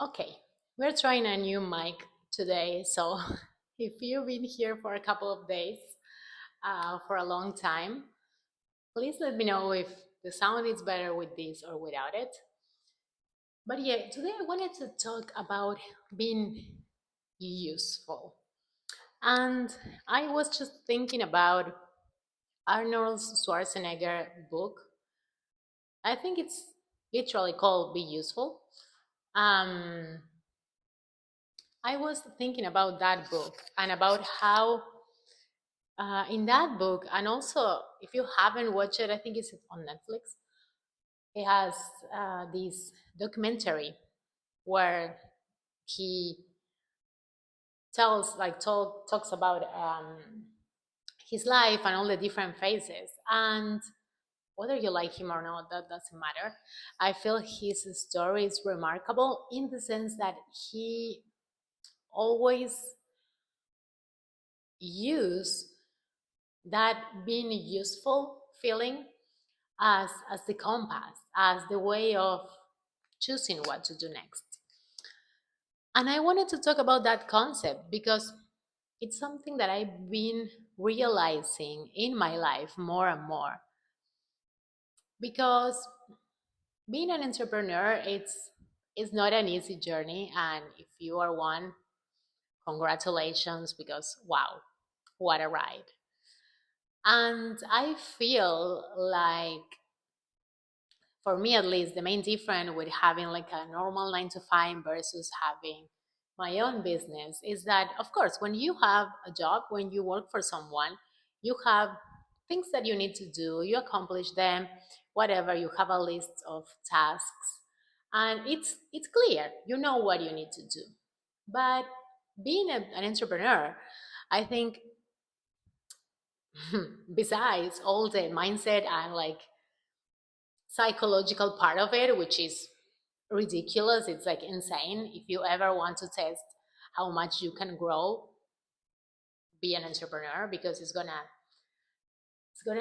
Okay, we're trying a new mic today, so if you've been here for a couple of days, for a long time, please let me know if the sound is better with this or without it. But yeah, today I wanted to talk about being useful. And I was just thinking about Arnold Schwarzenegger book. I think it's literally called Be Useful. Um, I was thinking about that book and about how in that book, and also if you haven't watched it, I think it's on Netflix. It has this documentary where he talks about his life and all the different phases. And whether you like him or not, that doesn't matter. I feel his story is remarkable in the sense that he always used that being useful feeling as the compass, as the way of choosing what to do next. And I wanted to talk about that concept because it's something that I've been realizing in my life more and more. Because being an entrepreneur, it's not an easy journey, and if you are one, congratulations, because wow, what a ride. And I feel like, for me at least, the main difference with having like a normal 9 to 5 versus having my own business is that, of course, when you have a job, when you work for someone, you have things that you need to do, you accomplish them, whatever, you have a list of tasks, and it's clear, you know what you need to do. But being an entrepreneur, I think, besides all the mindset and like psychological part of it, which is ridiculous. It's like insane. If you ever want to test how much you can grow, be an entrepreneur because it's gonna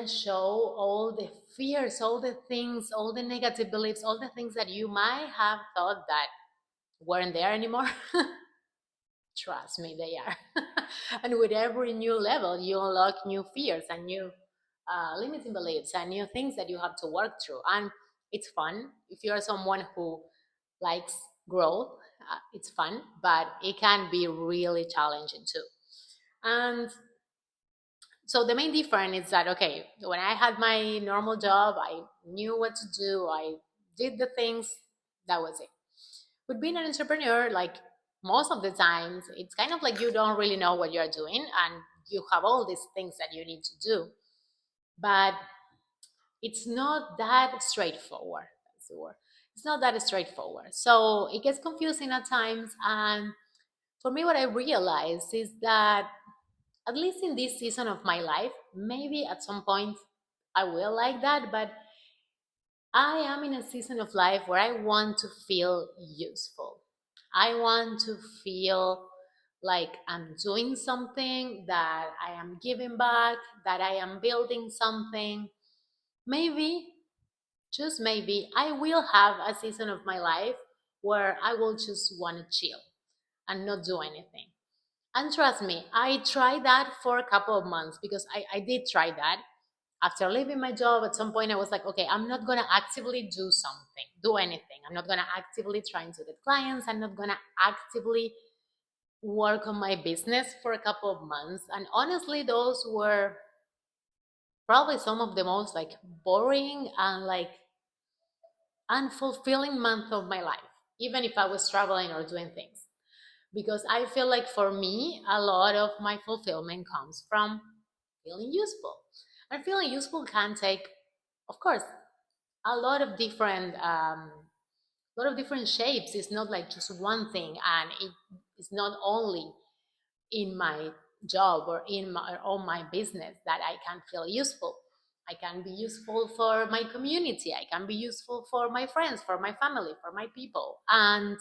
show all the fears, all the things, all the negative beliefs, all the things that you might have thought that weren't there anymore. Trust me, they are. And with every new level, you unlock new fears and new limiting beliefs and new things that you have to work through. And it's fun. If you're someone who likes growth, it's fun, but it can be really challenging too. And so the main difference is that, okay, when I had my normal job, I knew what to do, I did the things, that was it. With being an entrepreneur, like most of the times, it's kind of like you don't really know what you're doing and you have all these things that you need to do. But it's not that straightforward. That's the word. It's not that straightforward. So it gets confusing at times. And for me, what I realized is that, at least in this season of my life, maybe at some point I will like that, but I am in a season of life where I want to feel useful. I want to feel like I'm doing something, that I am giving back, that I am building something. Maybe, just maybe, I will have a season of my life where I will just want to chill and not do anything. And trust me, I tried that for a couple of months because I did try that. After leaving my job, at some point I was like, okay, I'm not going to actively do something, do anything. I'm not going to actively try to get clients. I'm not going to actively work on my business for a couple of months. And honestly, those were probably some of the most like boring and like unfulfilling month of my life, even if I was traveling or doing things. Because I feel like for me, a lot of my fulfillment comes from feeling useful. And feeling useful can take, of course, a lot of different shapes. It's not like just one thing, and it's not only in my job or in my or my business that I can feel useful. I can be useful for my community. I can be useful for my friends, for my family, for my people. And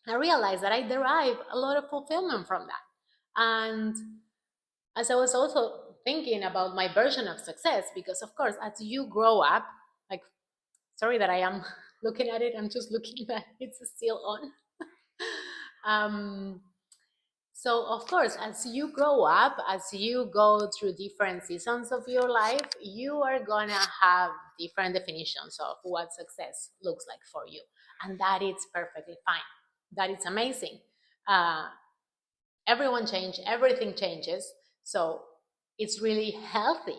I realized that I derive a lot of fulfillment from that. And as I was also thinking about my version of success, because of course, as you grow up, like, sorry that I am looking at it. I'm just looking that it's still on. um, so, of course, as you grow up, as you go through different seasons of your life, you are gonna have different definitions of what success looks like for you. And that is perfectly fine. That is amazing. Uh, Everyone changes, everything changes. So, it's really healthy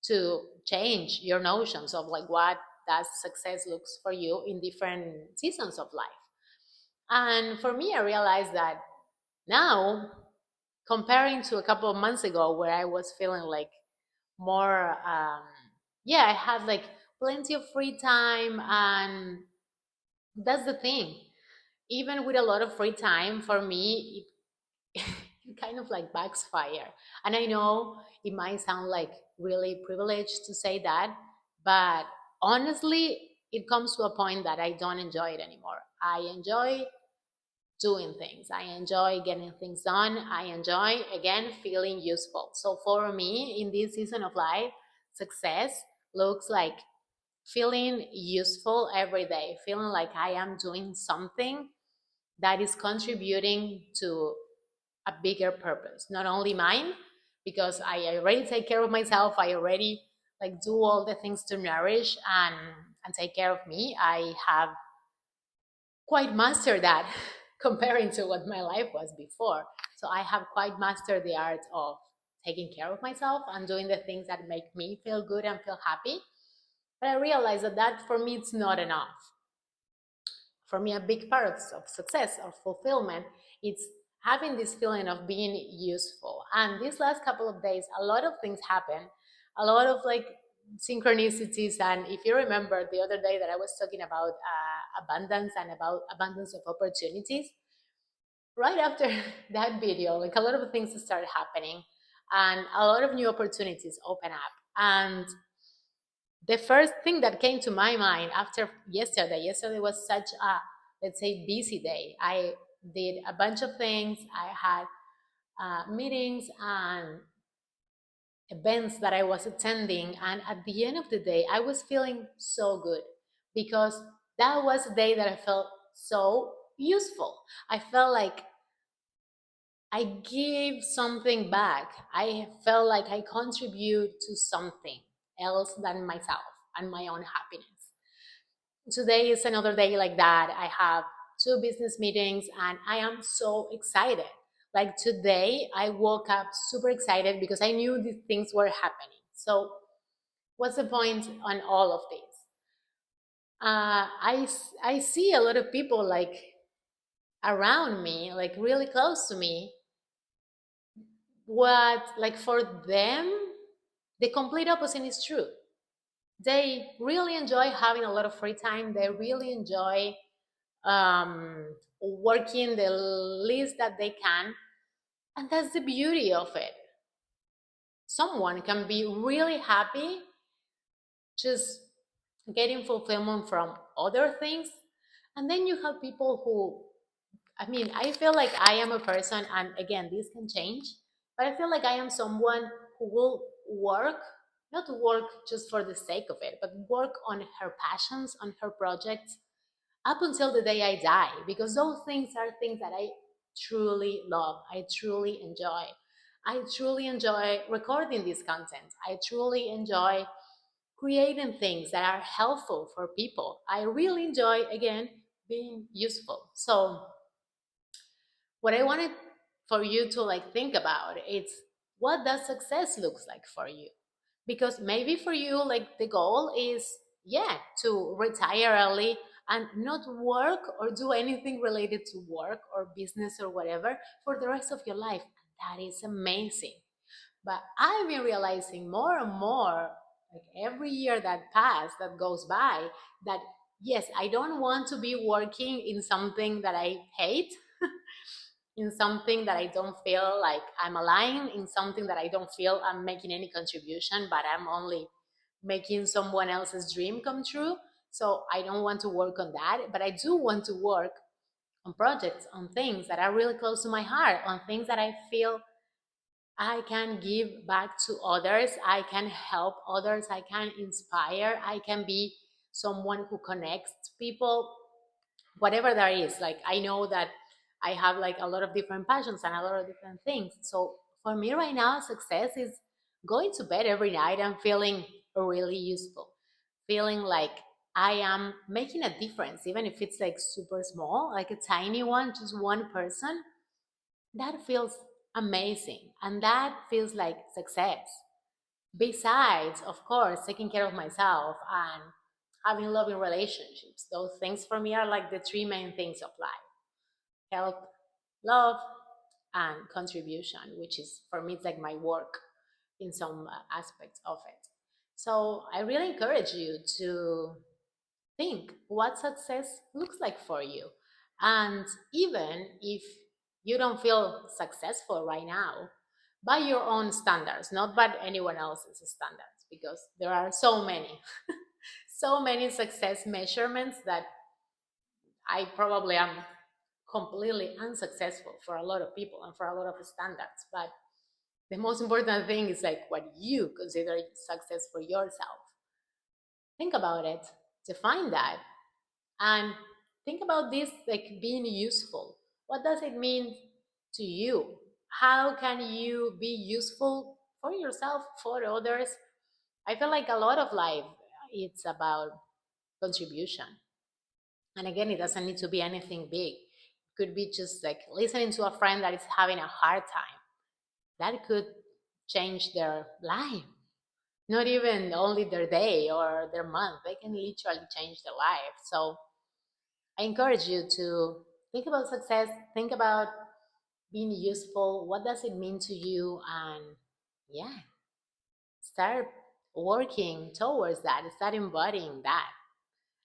to change your notions of like what that success looks for you in different seasons of life. And for me, I realized that now, comparing to a couple of months ago where I was feeling like more, yeah, I had like plenty of free time. And that's the thing. Even with a lot of free time, for me, it kind of like backfire. And I know it might sound like really privileged to say that, but honestly, it comes to a point that I don't enjoy it anymore. I enjoy doing things. I enjoy getting things done. I enjoy, again, feeling useful. So for me, in this season of life, success looks like feeling useful every day, feeling like I am doing something that is contributing to a bigger purpose, not only mine, because I already take care of myself. I already like do all the things to nourish and take care of me. I have quite mastered that comparing to what my life was before. So I have quite mastered the art of taking care of myself and doing the things that make me feel good and feel happy. But I realized that for me, it's not enough. For me, a big part of success, of fulfillment, it's having this feeling of being useful. And these last couple of days, a lot of things happen, a lot of like synchronicities. And if you remember the other day that I was talking about abundance and about abundance of opportunities, right after that video, like a lot of things started happening and a lot of new opportunities open up. And the first thing that came to my mind after yesterday was such a, let's say, busy day. I did a bunch of things. I had meetings and events that I was attending. And at the end of the day, I was feeling so good because that was a day that I felt so useful. I felt like I give something back. I felt like I contribute to something else than myself and my own happiness. Today is another day like that. I have two business meetings and I am so excited. Like today, I woke up super excited because I knew these things were happening. So, what's the point on all of this? I see a lot of people like around me, like really close to me, what like for them, the complete opposite is true. They really enjoy having a lot of free time. They really enjoy working the least that they can. And that's the beauty of it. Someone can be really happy just getting fulfillment from other things. And then you have people who, I mean, I feel like I am a person, and again, this can change, but I feel like I am someone who will work, not work just for the sake of it, but work on her passions, on her projects up until the day I die, because those things are things that I truly love. I truly enjoy. I truly enjoy recording this content. I truly enjoy creating things that are helpful for people. I really enjoy, again, being useful. So, what I wanted for you to like think about is what does success looks like for you? Because maybe for you, like the goal is, yeah, to retire early and not work or do anything related to work or business or whatever for the rest of your life. That is amazing. But I've been realizing more and more, like every year that passed, that goes by, that yes, I don't want to be working in something that I hate, in something that I don't feel like I'm aligned, in something that I don't feel I'm making any contribution, but I'm only making someone else's dream come true. So I don't want to work on that, but I do want to work on projects, on things that are really close to my heart, on things that I feel I can give back to others, I can help others, I can inspire, I can be someone who connects people, whatever that is. Like, I know that I have like a lot of different passions and a lot of different things. So for me right now, success is going to bed every night and feeling really useful, feeling like I am making a difference, even if it's like super small, like a tiny one, just one person. That feels amazing. And that feels like success. Besides, of course, taking care of myself and having loving relationships. Those things for me are like the three main things of life: health, love, and contribution, which is for me, it's like my work in some aspects of it. So I really encourage you to think what success looks like for you. And even if you don't feel successful right now, by your own standards, not by anyone else's standards, because there are so many, so many success measurements that I probably am completely unsuccessful for a lot of people and for a lot of standards. But the most important thing is like what you consider success for yourself. Think about it, define that, and think about this like being useful. What does it mean to you? How can you be useful for yourself, for others? I feel like a lot of life, it's about contribution. And again, it doesn't need to be anything big. It could be just like listening to a friend that is having a hard time. That could change their life. Not even only their day or their month. They can literally change their life. So I encourage you to think about success, think about being useful. What does it mean to you? And yeah, start working towards that, start embodying that.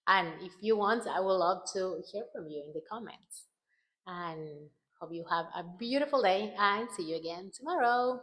And if you want, I would love to hear from you in the comments. And hope you have a beautiful day and see you again tomorrow.